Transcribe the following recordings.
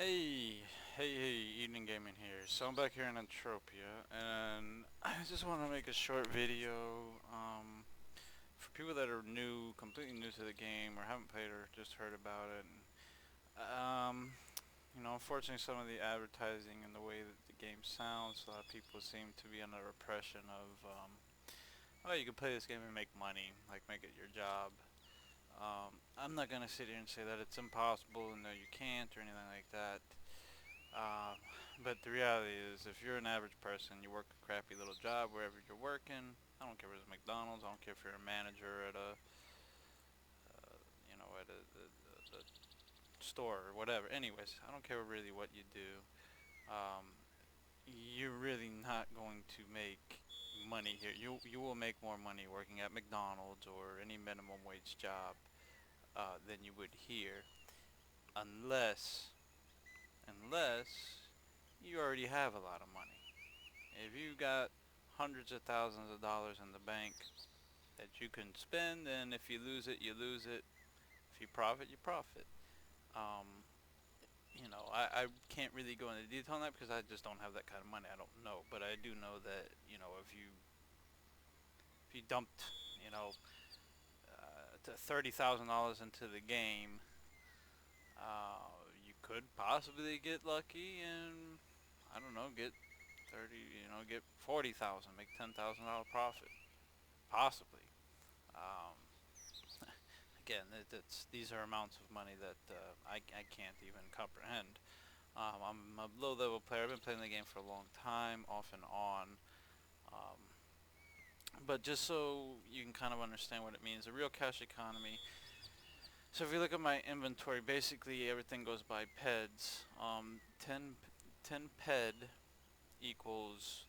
Hey, Evening Gaming here. So I'm back here in Entropia, and I just want to make a short video, for people that are new, completely new to the game, or haven't played or just heard about it. And, unfortunately some of the advertising and the way that the game sounds, a lot of people seem to be under oppression of, oh, you can play this game and make money, like make it your job. I'm not gonna sit here and say that it's impossible and no you can't or anything like that. Um, but the reality is, if you're an average person, you work a crappy little job wherever you're working. I don't care if it's McDonald's. I don't care if you're a manager at a store or whatever. Anyways, I don't care really what you do. Um, you're really not going to make money here. You will make more money working at McDonald's or any minimum wage job than you would here, unless you already have a lot of money. If you got hundreds of thousands of dollars in the bank that you can spend, and if you lose it, you lose it. If you profit, you profit. Um, I can't really go into detail on that because I just don't have that kind of money. I don't know, but I do know that if you dumped $30,000 into the game, you could possibly get lucky and I don't know, get 30, get 40,000, make $10,000 profit, possibly. Um, Again, these are amounts of money that I can't even comprehend. I'm a low level player. I've been playing the game for a long time, off and on. Um, but just so you can kind of understand what it means, a real cash economy. So if you look at my inventory, basically everything goes by PEDs. 10 PED equals,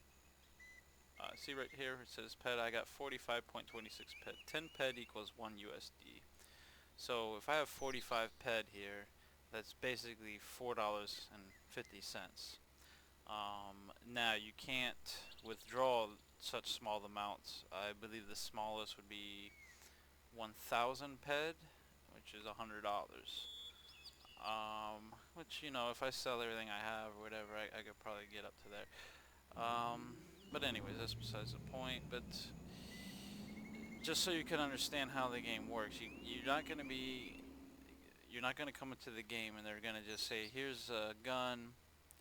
see right here it says PED, I got 45.26 PED. 10 PED equals 1 USD. So if I have 45 PED here, that's basically $4.50. Now you can't withdraw such small amounts. I believe the smallest would be 1,000 PED, which is $100. Which, if I sell everything I have or whatever, I could probably get up to there. But anyways, that's besides the point. But just so you can understand how the game works, you're not gonna come into the game and they're gonna just say, here's a gun,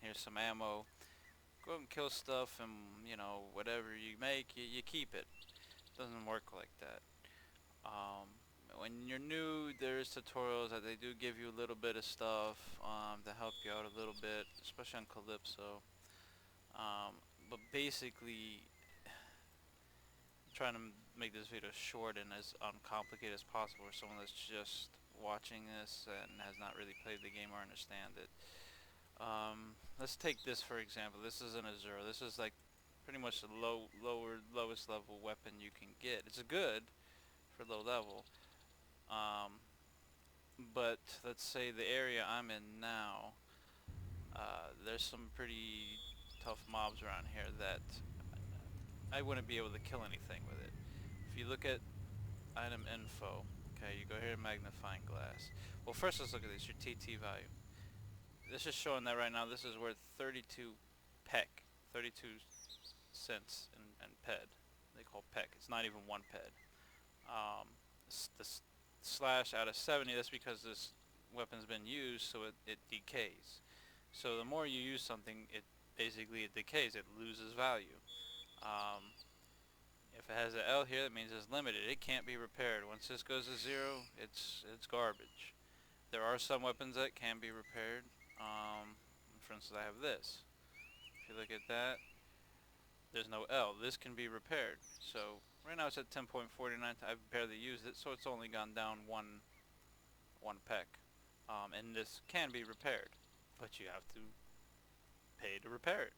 here's some ammo, go and kill stuff, and whatever you make, you keep it. It doesn't work like that. Um, when you're new, there's tutorials that they do give you a little bit of stuff to help you out a little bit, especially on Calypso. But basically, I'm trying to make this video short and as uncomplicated as possible for someone that's just watching this and has not really played the game or understand it. Let's take this for example. This isn't a zero. This is like pretty much the lowest level weapon you can get. It's good for low level. Um, but let's say the area I'm in now, there's some pretty tough mobs around here that I wouldn't be able to kill anything with it. If you look at item info, okay, you go here to magnifying glass. Well, first let's look at this, your TT value. This is showing that right now this is worth 32 PEC, 32 cents in PED. They call PEC. It's not even one PED. The slash out of 70, that's because this weapon's been used, so it decays. So the more you use something, it decays, it loses value. If it has an L here, that means it's limited. It can't be repaired. Once this goes to zero, it's garbage. There are some weapons that can be repaired. For instance, I have this. If you look at that, there's no L. This can be repaired. So right now it's at 10.49. I've barely used it, so it's only gone down one PEC. And this can be repaired, but you have to pay to repair it.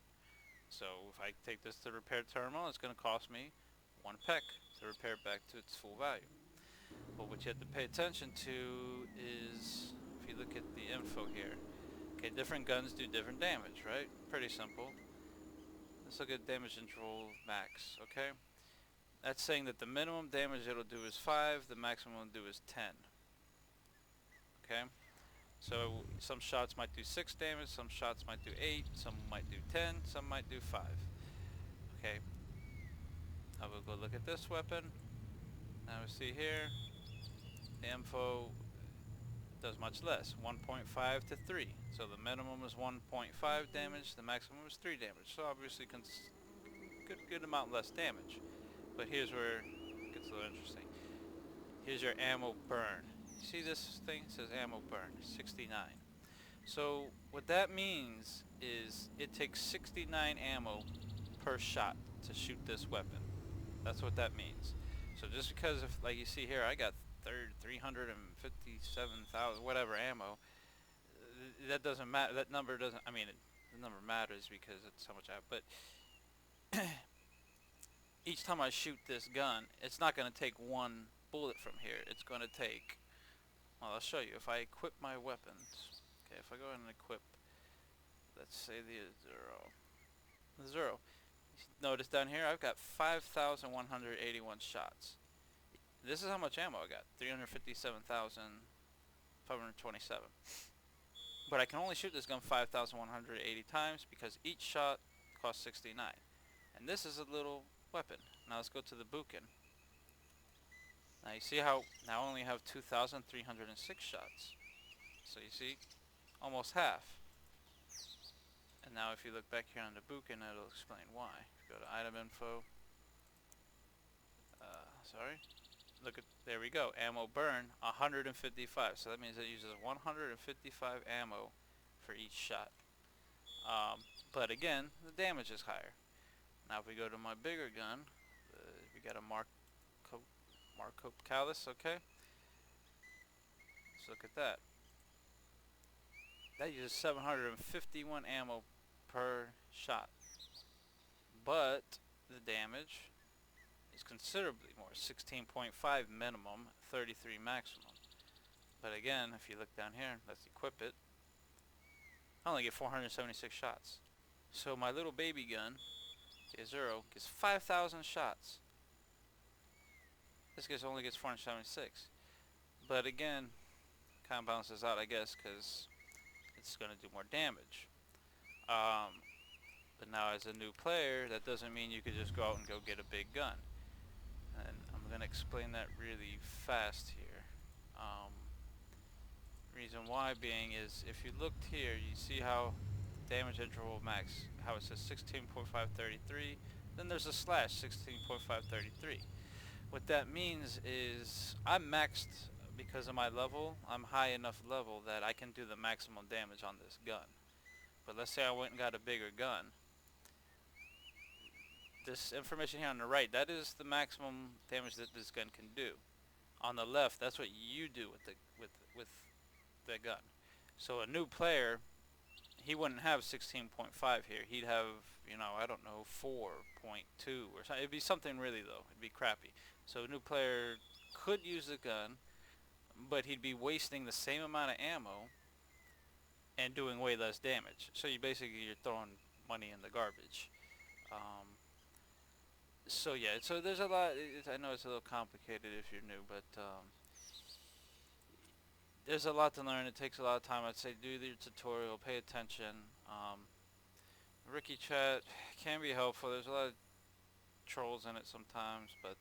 So if I take this to repair terminal, it's going to cost me 1 PEC to repair it back to its full value. But what you have to pay attention to is, if you look at the info here, okay, different guns do different damage, right? Pretty simple. Let's look at damage control max, okay? That's saying that the minimum damage it'll do is 5, the maximum it'll do is 10. Okay? So some shots might do 6 damage, some shots might do 8, some might do 10, some might do 5. Okay, I will go look at this weapon. Now we see here, the info does much less, 1.5 to 3. So the minimum is 1.5 damage, the maximum is 3 damage. So obviously good amount less damage. But here's where it gets a little interesting. Here's your ammo burn. You see this thing? It says ammo burn, 69. So what that means is it takes 69 ammo per shot to shoot this weapon. That's what that means. So just because if, like you see here, I got 357,000 whatever ammo, that doesn't matter. That number doesn't. I mean, the number matters because it's how much I have. But each time I shoot this gun, it's not going to take one bullet from here. It's going to take. Well, I'll show you. If I equip my weapons, okay. If I go ahead and equip, let's say the zero. Notice down here, I've got 5,181 shots. This is how much ammo I got. 357,527. But I can only shoot this gun 5,180 times because each shot costs 69. And this is a little weapon. Now let's go to the Bukin. Now you see how now I only have 2,306 shots. So you see, almost half. And now if you look back here on the Bukin, it'll explain why. If you go to item info, sorry. Look at, there we go, ammo burn, 155. So that means it uses 155 ammo for each shot. But again, the damage is higher. Now if we go to my bigger gun, we got a Marco Callus, okay? Let's look at that. That uses 751 ammo per shot. But the damage is considerably more, 16.5 minimum, 33 maximum. But again, if you look down here, let's equip it, I only get 476 shots. So my little baby gun, K0, gets 5,000 shots. This only gets 476. But again, kind of balances out, I guess, because it's going to do more damage. But now as a new player, that doesn't mean you could just go out and go get a big gun. And I'm going to explain that really fast here. Reason why being is, if you looked here, you see how damage interval max, how it says 16.533, then there's a slash 16.533. What that means is I'm maxed because of my level. I'm high enough level that I can do the maximum damage on this gun. But let's say I went and got a bigger gun. This information here on the right, that is the maximum damage that this gun can do. On the left, that's what you do with the gun. So a new player, he wouldn't have 16.5 here. He'd have, you know, I don't know, 4.2 or something. It'd be something really low. It'd be crappy. So a new player could use the gun, but he'd be wasting the same amount of ammo and doing way less damage. So you're throwing money in the garbage. So yeah, so there's a lot. I know it's a little complicated if you're new, but there's a lot to learn. It takes a lot of time. I'd say do your tutorial, pay attention. Rookie chat can be helpful. There's a lot of trolls in it sometimes, but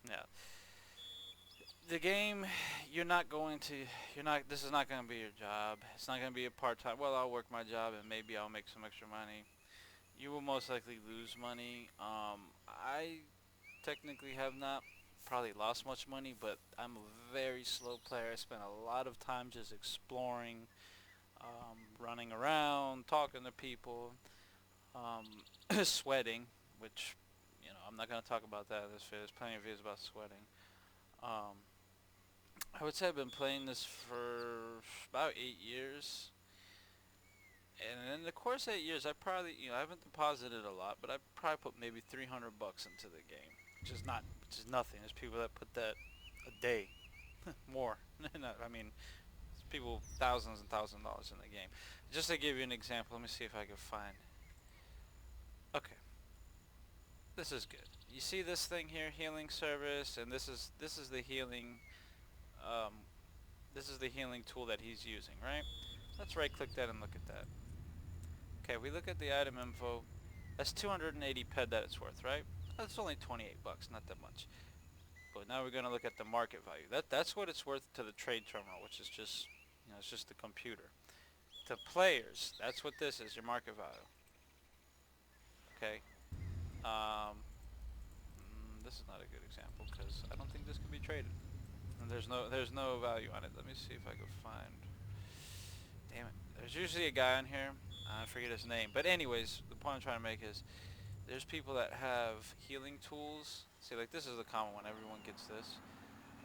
yeah. The game, this is not going to be your job. It's not going to be a part-time, well, I'll work my job and maybe I'll make some extra money. You will most likely lose money. I technically have not probably lost much money, but I'm a very slow player. I spend a lot of time just exploring, running around, talking to people, sweating, which, you know, I'm not going to talk about that in this video. There's plenty of videos about sweating. I would say I've been playing this for about 8 years. And in the course of 8 years, I probably, you know, I haven't deposited a lot, but I probably put maybe 300 bucks into the game, which is nothing. There's people that put that a day, more. I mean, there's people thousands and thousands of dollars in the game. Just to give you an example, let me see if I can find. Okay, this is good. You see this thing here, healing service, and this is the healing. This is the healing tool that he's using, right? Let's right click that and look at that. Okay, we look at the item info. That's 280 ped that it's worth, right? That's only 28 bucks, not that much. But now we're gonna look at the market value. That's what it's worth to the trade terminal, which is just, it's just the computer. To players, that's what this is, your market value. Okay. Um, this is not a good example because I don't think this can be traded. And there's no value on it. Let me see if I can find. Damn it. There's usually a guy on here. I forget his name. But anyways, the point I'm trying to make is there's people that have healing tools. See, like this is the common one. Everyone gets this.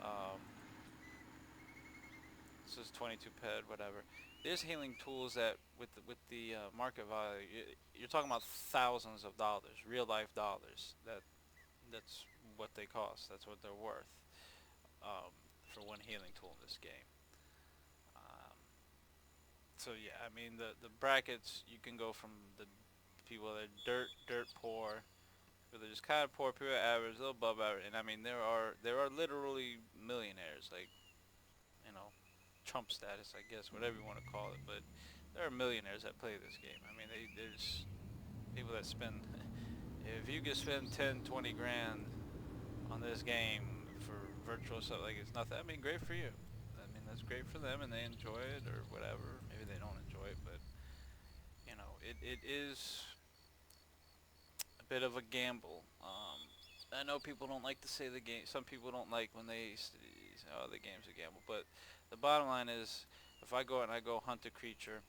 Um, this is 22 ped, whatever. There's healing tools that with the market value, you're talking about thousands of dollars, real life dollars. That's what they cost. That's what they're worth for one healing tool in this game. Um, so yeah, I mean the brackets you can go from the people that are dirt poor, people that are just kind of poor, people average, a little above average, and I mean there are literally millionaires, like, you know, Trump status, I guess, whatever you want to call it, but there are millionaires that play this game. I mean, there's people that spend, if you could spend 10, 20 grand on this game for virtual stuff, like it's nothing. I mean, great for you. I mean, that's great for them and they enjoy it or whatever. Maybe they don't enjoy it, but, it is a bit of a gamble. I know people don't like to say the game. Some people don't like when they say, oh, the game's a gamble. But the bottom line is, if I go out and I go hunt a creature,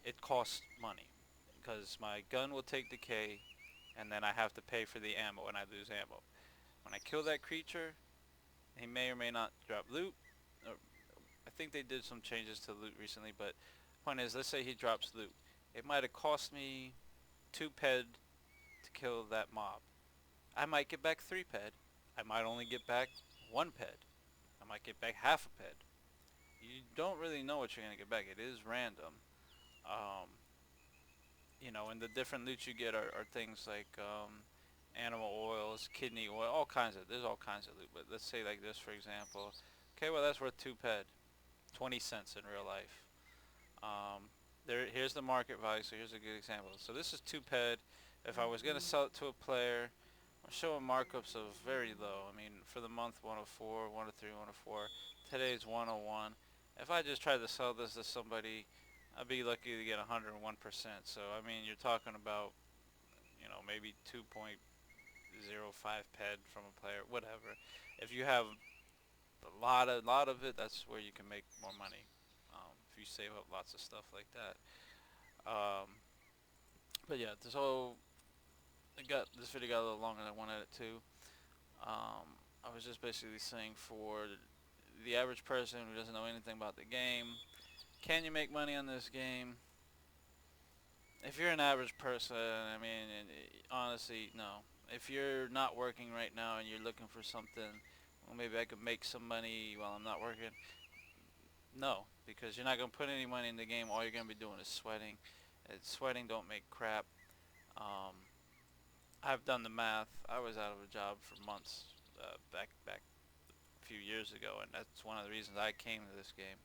it costs money because my gun will take decay, and then I have to pay for the ammo, and I lose ammo. When I kill that creature, he may or may not drop loot. I think they did some changes to loot recently, but point is, let's say he drops loot. It might have cost me 2 ped to kill that mob. I might get back 3 ped. I might only get back 1 ped. I might get back half a ped. You don't really know what you're going to get back. It is random. Um, and the different loot you get are things like animal oils, kidney oil, there's all kinds of loot. But let's say like this, for example. Okay, well that's worth 2 ped. 20 cents in real life. Here's the market value, so here's a good example. So this is 2 ped. If I was going to sell it to a player, I'm showing markups of very low. I mean, for the month 104, 103, 104. Today's 101. If I just tried to sell this to somebody, I'd be lucky to get 101%. So I mean, you're talking about, maybe 2.05 ped from a player, whatever. If you have a lot of it, that's where you can make more money. If you save up lots of stuff like that. But yeah, this video got a little longer than I wanted it to. I was just basically saying, for the average person who doesn't know anything about the game, can you make money on this game? If you're an average person, I mean, honestly, no. If you're not working right now and you're looking for something, well, maybe I could make some money while I'm not working. No, because you're not going to put any money in the game. All you're going to be doing is sweating. Sweating don't make crap. I've done the math. I was out of a job for months back a few years ago, and that's one of the reasons I came to this game.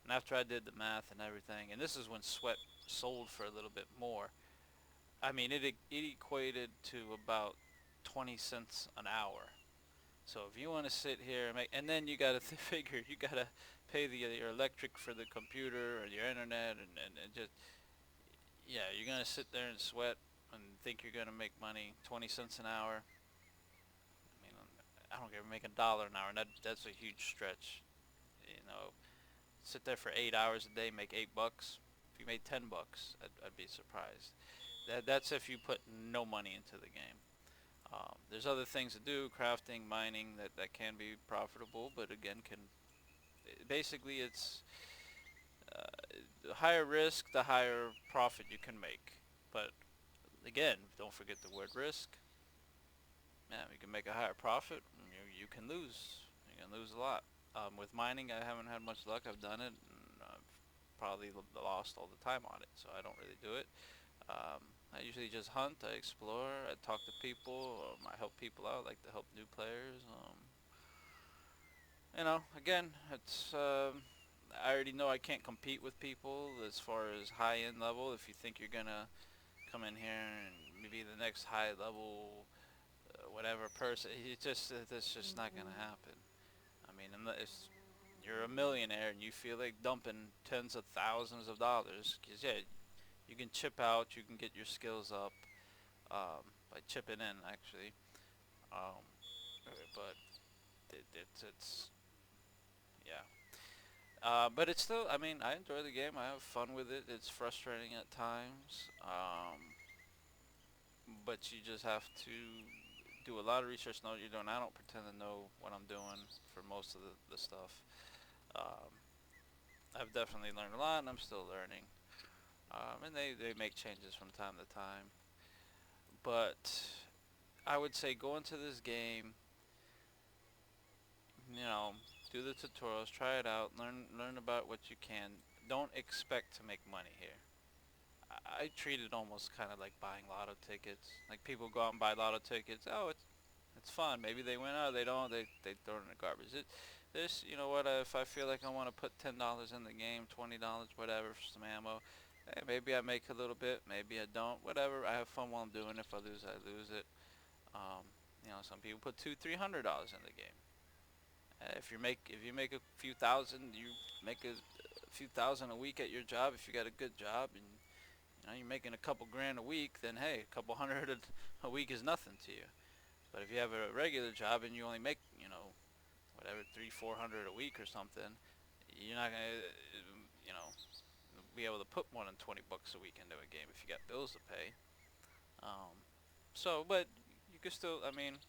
And after I did the math and everything, and this is when sweat sold for a little bit more. I mean, it equated to about 20 cents an hour. So if you want to sit here and and then you got to figure, you got to pay your electric for the computer or your internet, and just, yeah, you're going to sit there and sweat and think you're going to make money, 20 cents an hour. I mean, I don't care, make $1 an hour, and that's a huge stretch. Sit there for 8 hours a day, make $8. If you made $10, I'd be surprised. That's if you put no money into the game. There's other things to do, crafting, mining, that can be profitable, but again, basically it's the higher risk, the higher profit you can make. But again, don't forget the word risk. Man, you can make a higher profit, and you can lose. You can lose a lot. With mining, I haven't had much luck. I've done it, and I've probably lost all the time on it, so I don't really do it. I usually just hunt, I explore, I talk to people, I help people out, I like to help new players. Again, it's I already know I can't compete with people as far as high end level. If you think you're gonna come in here and maybe the next high level, whatever person, that's just not gonna happen. I mean, unless you're a millionaire and you feel like dumping tens of thousands of dollars, because yeah, you can chip out, you can get your skills up by chipping in actually. Um, but it's yeah. But it's still, I mean, I enjoy the game. I have fun with it. It's frustrating at times, but you just have to do a lot of research. Know what you're doing. I don't pretend to know what I'm doing for most of the stuff. Um, I've definitely learned a lot, and I'm still learning. And they make changes from time to time. But I would say go into this game, you know, do the tutorials, try it out, learn about what you can. Don't expect to make money here. I treat it almost kind of like buying lotto tickets. Like people go out and buy lotto tickets. Oh, it's fun. Maybe they win. Oh, they don't. They throw it in the garbage. This, you know what? If I feel like I want to put $10 in the game, $20, whatever, for some ammo. Hey, maybe I make a little bit. Maybe I don't. Whatever. I have fun while I'm doing it. If I lose, I lose it. Um, you know, some people put $200, $300 in the game. If you make a few thousand, you make a few thousand a week at your job. If you got a good job and you know you're making a couple grand a week, then hey, a couple hundred a week is nothing to you. But if you have a regular job and you only make, you know, whatever, 300, 400 a week or something, you're not gonna, you know, be able to put more than 20 bucks a week into a game if you got bills to pay. Um, but you can still, I mean,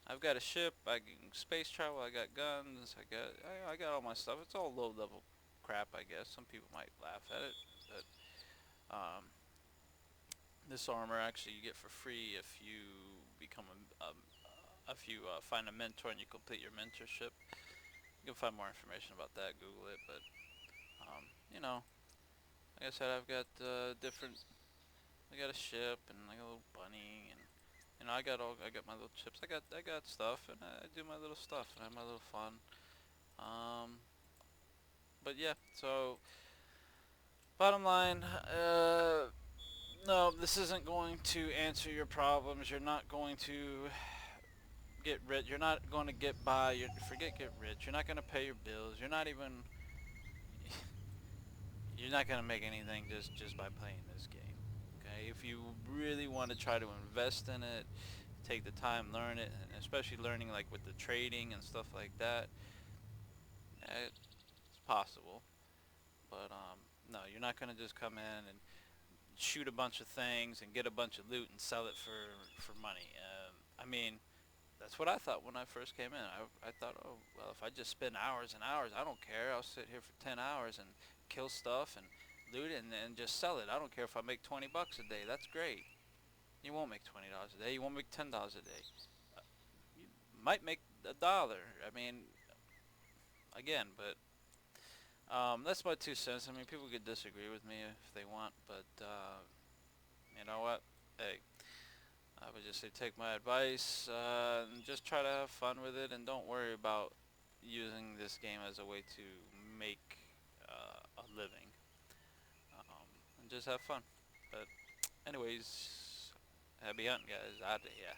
I've got a ship, I can space travel, I got guns, I got all my stuff. It's all low level crap, I guess. Some people might laugh at it, but this armor actually you get for free if you become if you find a mentor and you complete your mentorship. You can find more information about that. Google it. But you know, like I said, I've got different. I got a ship and like a little bunny and you know I got my little chips. I got stuff and I do my little stuff and I have my little fun. Um, but yeah, so bottom line, no, this isn't going to answer your problems. You're not going to get rich. You're not going to get by. Forget get rich. You're not going to pay your bills. You're not going to make anything just by playing this game. Okay? If you really want to try to invest in it, take the time, learn it, and especially learning like with the trading and stuff like that, it's possible. But no, you're not going to just come in and shoot a bunch of things and get a bunch of loot and sell it for money. I mean, that's what I thought when I first came in. I thought, oh, well, if I just spend hours and hours, I don't care. I'll sit here for 10 hours and kill stuff and loot it and just sell it. I don't care if I make 20 bucks a day. That's great. You won't make $20 a day. You won't make $10 a day. You might make $1. I mean, again, but that's my 2 cents. I mean, people could disagree with me if they want, but you know what? Hey, I would just say take my advice and just try to have fun with it and don't worry about using this game as a way to make a living. And just have fun. But anyways, happy hunting guys, out of here.